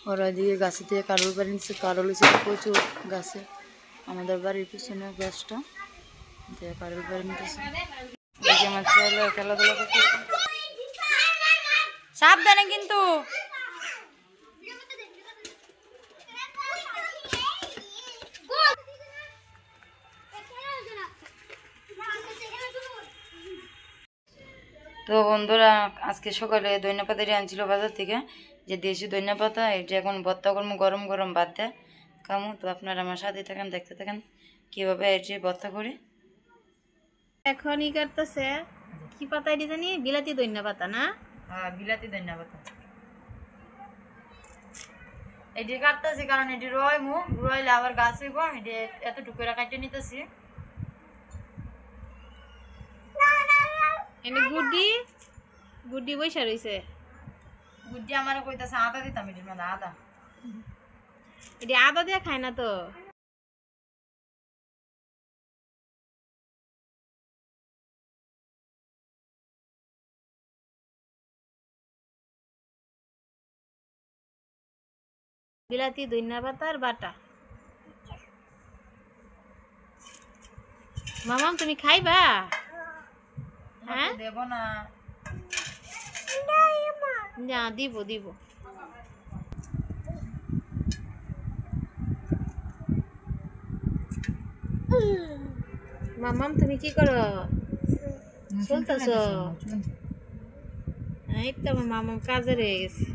ওরা এদিকে গাছে থেকে কারোল বাড়ি নিচ্ছে, কারোল হচ্ছে প্রচুর গাছে। আমাদের বাড়ির পিছনে গাছটা দিয়ে কারোল বাড়ি নিতেছে। এদিকে আমার ছেলে খেলাধুলা করতেছে, সাবধানে কিন্তু। তো বন্ধুরা আজকে সকালে ধনিয়া পাতা আনছিল বাজার থেকে, যে দেশি ধনিয়া পাতা, এটা এখন ভর্তা করবো গরম গরম ভাত দেয় খামু। তো আপনারা আমার সাথে থাকেন, দেখতে থাকেন কীভাবে এটি ভর্তা করি। এখন ই করতেছে কি পাতা এটি জানি, বিলাতি ধনিয়া পাতা না? হ্যাঁ, বিলাতি ধনিয়া পাতা এটি কাটতেছি, কারণ এটি রইলে আবার গাছ হইব। এটি এতটুকু করে কাটে নিতেছি। এনে গুড্ডি গুড্ডি বৈশা রইছে। গুড্ডি আমার কইতাছে আদা দিতাম এটির মধ্যে, আদা। এটি আদা দিয়ে খায় না তো। বিলাতি ধনিয়া পাতার বাটা। মামাম তুমি খাইবা? হ্যাঁ দেব না, না দিব দিব। মামাম তুমি কি করো? চলতেছ? এই তো আমার মামাম কাজে রয়ে গেছে।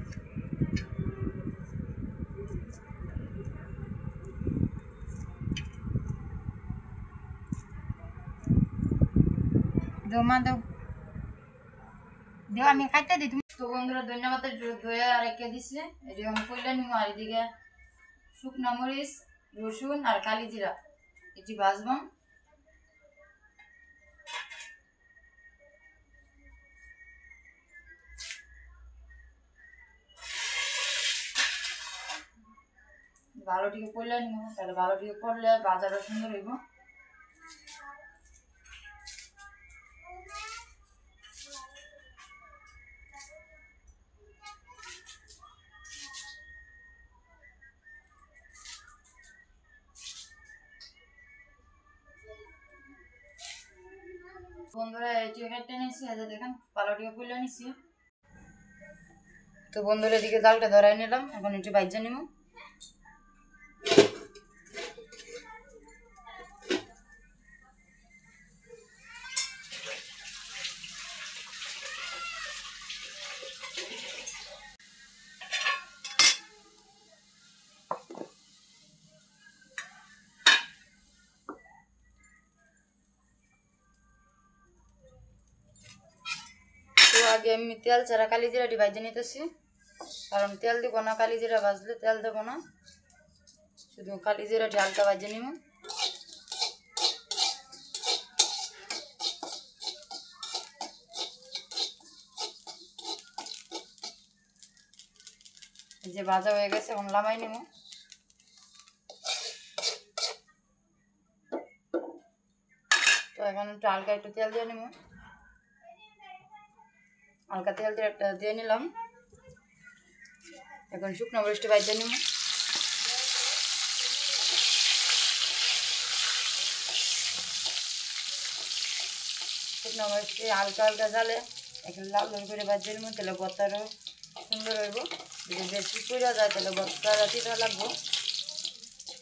মা দেও দেও, আমি খাইতে দিই। তুমি তো বন্ধুরা ধন্যবাদ ধুয়ে রেখে দিছে, এটি আমি কইলে নিব। আর এদিকে শুকনো মরিচ, রসুন আর কালি জিরা এটি ভাজবাম। ভালো টিকে করলে নিব, তাহলে ভালো টিকে করলে বাজারও সুন্দর হইব। বন্ধুরা এটি কেটে নিচ্ছি, দেখেন ভালো টিকে করলে নিচ্ছি। তো বন্ধুরা এদিকে ডালটা ধরাই নিলাম, এখন এটি ভাইজা নিব। তো আগে আমি তেল ছাড়া কালি জিরাটি ভাজে নিতেছি, কারণ তেল দিব না, কালি জিরা ভাজলে তেল দেবো না, শুধু কালি জিরাটি হালকা ভাজে নিব। এই যে ভাজা হয়ে গেছে, এখন লামাই নিব। তো এখন একটু হালকা একটু তেল দিয়ে নিব, হালকা তেল দিয়ে একটা দিয়ে নিলাম। এখন শুকনো মরিচটি ভাজে নিব। শুকনো মরিচটি হালকা হালকা জালে এখন লাল লাল করে ভাজে নিব, তাহলে ভর্তারও সুন্দর হইব। যদি বেশি পুড়ে যায় তাহলে ভর্তাটা তিতা লাগবো,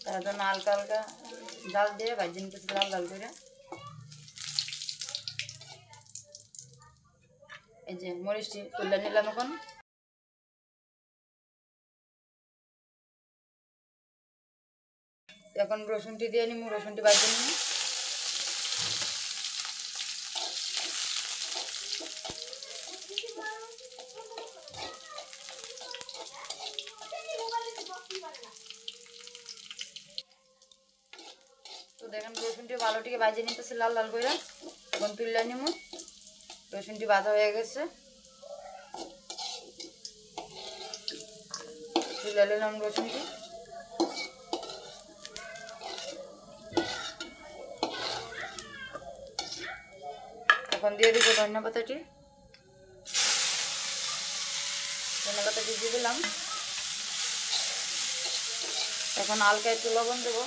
তার জন্য হালকা হালকা জাল দিয়ে ভাজে নিতেছি লাল লাল করে। এই যে মরিচটি তুলে নিলাম। এখন রসুনটি দিয়ে নিব, রসুনটি ভাজে নিব। তো দেখেন রসুনটি ভালোটিকে ভাজে নিতেছে লাল লাল করে, এখন তুলে নিব। রসুনটি ভাজা হয়ে গেছে, তুলে নিলাম রসুনটি। এখন দিয়ে দিব ধনিয়া পাতাটি, ধনিয়া পাতাটি দিয়ে দিলাম। এখন হালকা একটু লবণ দেবো।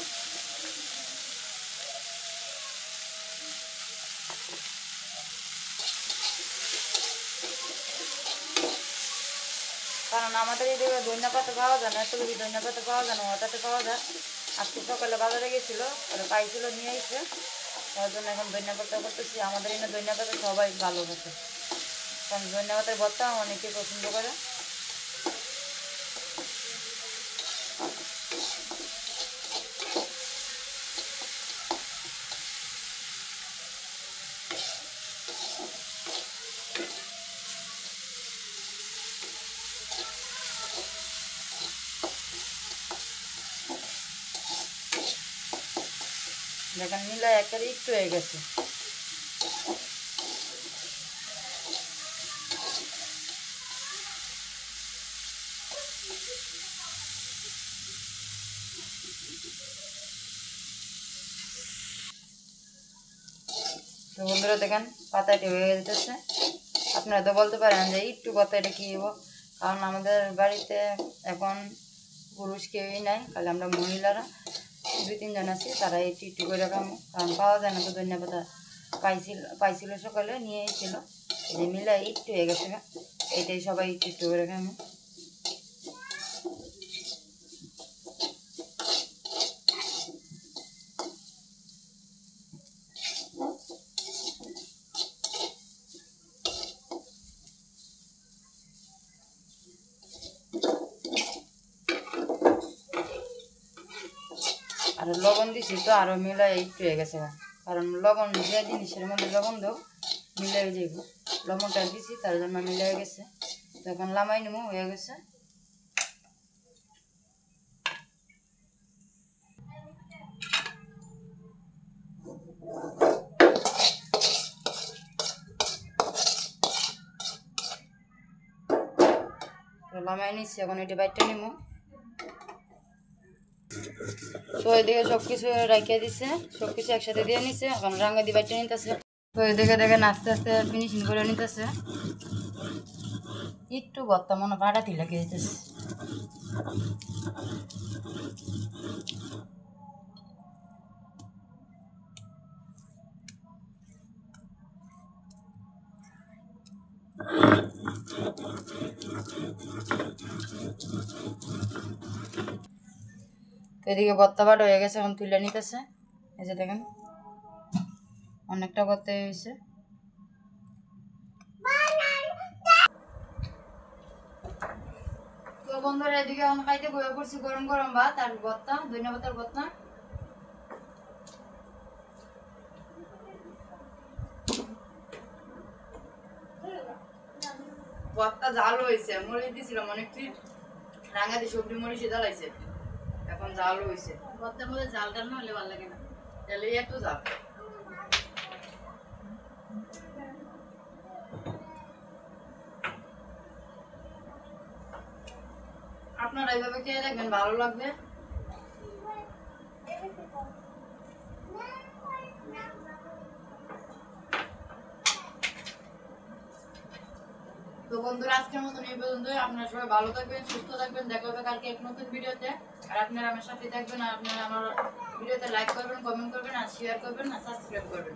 কারণ আমাদের এই জায়গায় ধনিয়া পাতা পাওয়া যায় না, এত বেশি ধনিয়া পাতা পাওয়া যায় না, হঠাৎ পাওয়া যায়। আজকে সকালে বাজারে গেছিলো, আর পাইছিল নিয়ে এসে, তার জন্য এখন ধনিয়া পাতা করতেছি। আমাদের এখানে ধনিয়া পাতা সবাই ভালো খেতে, কারণ ধনিয়া পাতার ভর্তা অনেকে পছন্দ করে। দেখেন মিলাই একেবারে একটু হয়ে গেছে। তো বন্ধুরা দেখেন পাতাটা হয়ে যেতেছে। আপনারা তো বলতে পারেন যে একটু কথা এটা কী হবো, কারণ আমাদের বাড়িতে এখন পুরুষ কেউই নাই, খালি আমরা মহিলারা 2-3 জন আছি, তারা একটু একটু করে খামো, কারণ পাওয়া যায় না তো। ধনিয়া পাতা পাইছিল সকালে নিয়ে এসেছিল, এই যে মিলাই একটু হয়ে গেছে, এইটাই সবাই একটু একটু করে খামো। আর লবণ দিছি তো আরও মিলাই একটু হয়ে গেছে, কারণ লবণ যে জিনিসের মধ্যে লবণ দাও মিলাই যাইব। লবণটা দিছি তার জন্য মিলাই গেছে। তখন লামাই নেবো, হয়ে গেছে। তো লামাই নিচ্ছি, এখন এটা বাইটটা নেবো। তো এদিকে সব কিছু রাখিয়ে দিচ্ছে, সব কিছু একসাথে দিয়ে নিচ্ছে, এখন রাঙ্গা দিয়ে বাইটটা নিতেছে। তো এদিকে দেখেন আস্তে আস্তে ফিনিশিং করে নিতেছে। একটু ভর্তা মনে পাটাতি লেগে যেতেছে। এদিকে ভর্তা বাটা হয়ে গেছে, এখন তুলে নিতেছে। এই যে দেখেন অনেকটা ভর্তা হয়েছে। তো বন্ধুরা এদিকে এখন খাইতে বয়ে পড়ছি গরম গরম ভাত আর ভর্তা, ধনিয়া পাতার ভর্তা। ভর্তা ঝাল হয়েছে, মরিচ দিয়েছিলাম অনেকটি, রাঙা দিয়ে সবজি মরিচ জ্বালাইছে, এখন ঝাল হয়েছে। ভর্তার মধ্যে ঝাল টাল না হলে ভালো লাগে না, তাহলে একটু ঝাল। আপনারা এইভাবে খেয়ে দেখবেন, ভালো লাগবে। তো বন্ধুরা আজকের মতন এই পর্যন্তই। আপনারা সবাই ভালো থাকবেন, সুস্থ থাকবেন। দেখা হবে কালকে এক নতুন ভিডিওতে। আর আপনারা আমার সাথে থাকবেন, আর আপনারা আমার ভিডিওতে লাইক করবেন, কমেন্ট করবেন, আর শেয়ার করবেন, আর সাবস্ক্রাইব করবেন।